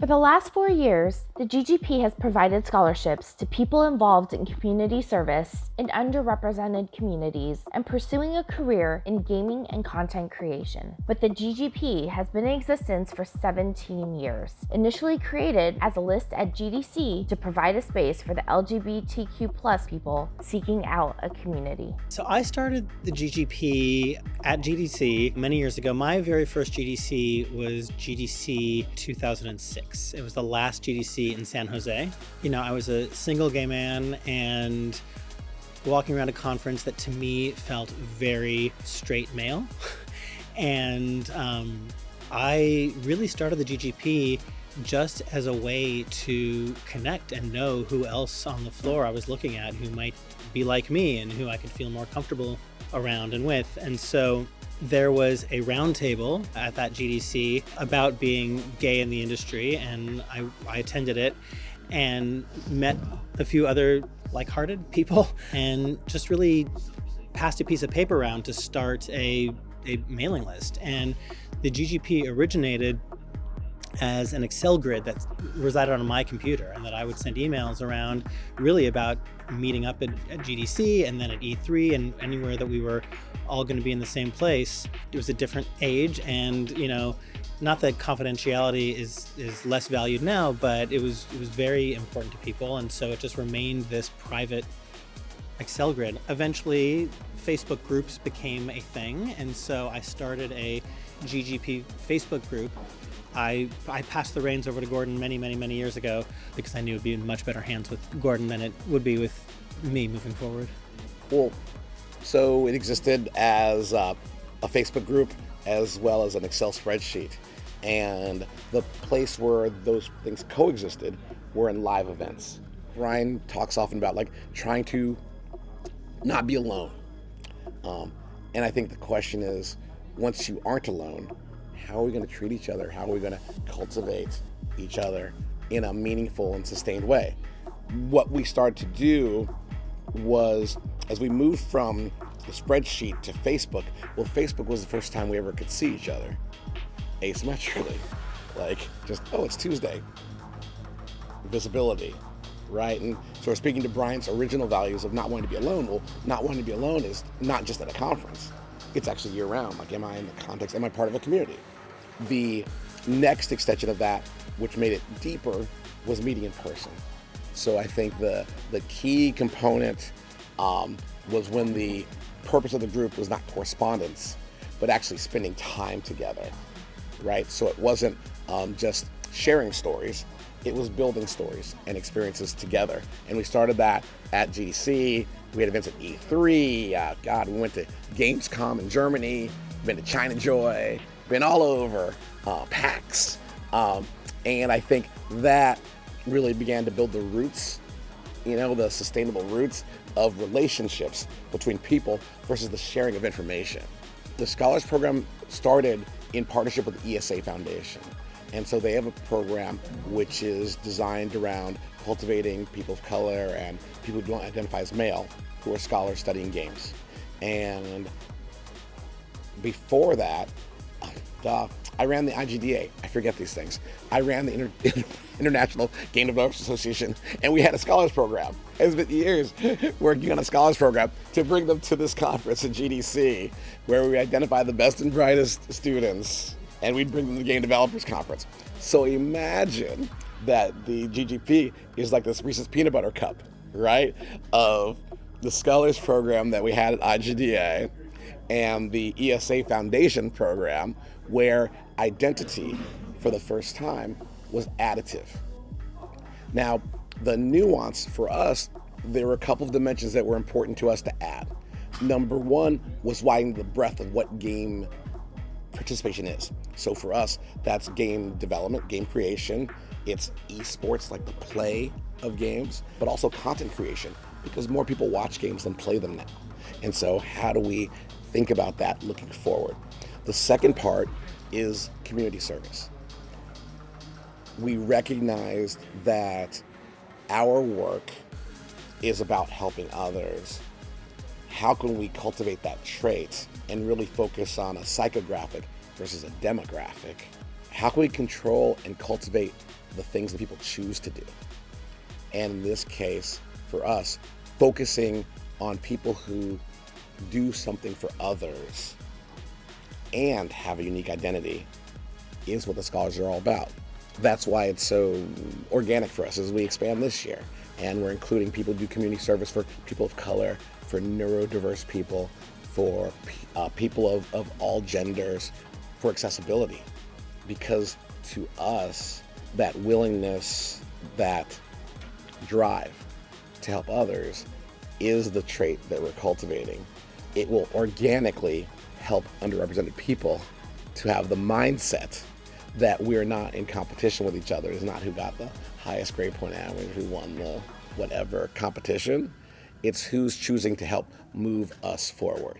For the last 4 years, the GGP has provided scholarships to people involved in community service in underrepresented communities and pursuing a career in gaming and content creation. But the GGP has been in existence for 17 years, initially created as a list at GDC to provide a space for the LGBTQ+ people seeking out a community. So I started the GGP at GDC many years ago. My very first GDC was GDC 2006. It was the last GDC in San Jose. I was a single gay man and walking around a conference that to me felt very straight male. And I really started the GGP just as a way to connect and know who else on the floor I was looking at who might be like me and who I could feel more comfortable around and with. And so there was a roundtable at that GDC about being gay in the industry, and I attended it and met a few other like-hearted people and just really passed a piece of paper around to start a mailing list. And the GGP originated as an Excel grid that resided on my computer, and that I would send emails around really about meeting up at GDC and then at E3 and anywhere that we were all going to be in the same place. It was a different age, and not that confidentiality is less valued now, but it was very important to people, and so it just remained this private Excel grid. Eventually, Facebook groups became a thing, and so I started a GGP Facebook group. I passed the reins over to Gordon many, many, many years ago because I knew it would be in much better hands with Gordon than it would be with me moving forward. Well, so it existed as a Facebook group as well as an Excel spreadsheet. And the place where those things coexisted were in live events. Ryan talks often about trying to not be alone. And I think the question is, once you aren't alone, how are we going to treat each other? How are we going to cultivate each other in a meaningful and sustained way? What we started to do was, as we moved from the spreadsheet to Facebook, Facebook was the first time we ever could see each other asymmetrically. It's Tuesday. Visibility, right? And so we're speaking to Brian's original values of not wanting to be alone. Well, not wanting to be alone is not just at a conference. It's actually year-round. Am I in the context? Am I part of a community? The next extension of that, which made it deeper, was meeting in person. So I think the key component was when the purpose of the group was not correspondence, but actually spending time together, right? So it wasn't just sharing stories, it was building stories and experiences together. And we started that at GDC. We had events at E3. We went to Gamescom in Germany, been to China Joy, been all over, PAX. And I think that really began to build the roots, the sustainable roots of relationships between people versus the sharing of information. The Scholars Program started in partnership with the ESA Foundation. And so they have a program which is designed around cultivating people of color and people who don't identify as male who are scholars studying games. And before that, I ran the IGDA. I forget these things. I ran the International Game Developers Association, and we had a scholars program. It's been years working on a scholars program to bring them to this conference at GDC, where we identify the best and brightest students, and we'd bring them to the Game Developers Conference. So imagine that the GGP is like this Reese's Peanut Butter Cup, right? Of the scholars program that we had at IGDA and the ESA Foundation program, where identity for the first time was additive. Now, the nuance for us, there were a couple of dimensions that were important to us to add. Number one was widening the breadth of what game participation is. So for us, that's game development, game creation. It's esports, like the play of games, but also content creation, because more people watch games than play them now. And so how do we think about that looking forward? The second part is community service. We recognized that our work is about helping others. How can we cultivate that trait and really focus on a psychographic versus a demographic? How can we control and cultivate the things that people choose to do. And in this case, for us, focusing on people who do something for others and have a unique identity is what the scholars are all about. That's why it's so organic for us as we expand this year. And we're including people who do community service for people of color, for neurodiverse people, for people of all genders, for accessibility. Because to us, that willingness, that drive to help others is the trait that we're cultivating. It will organically help underrepresented people to have the mindset that we're not in competition with each other. It's not who got the highest grade point average, who won the whatever competition. It's who's choosing to help move us forward.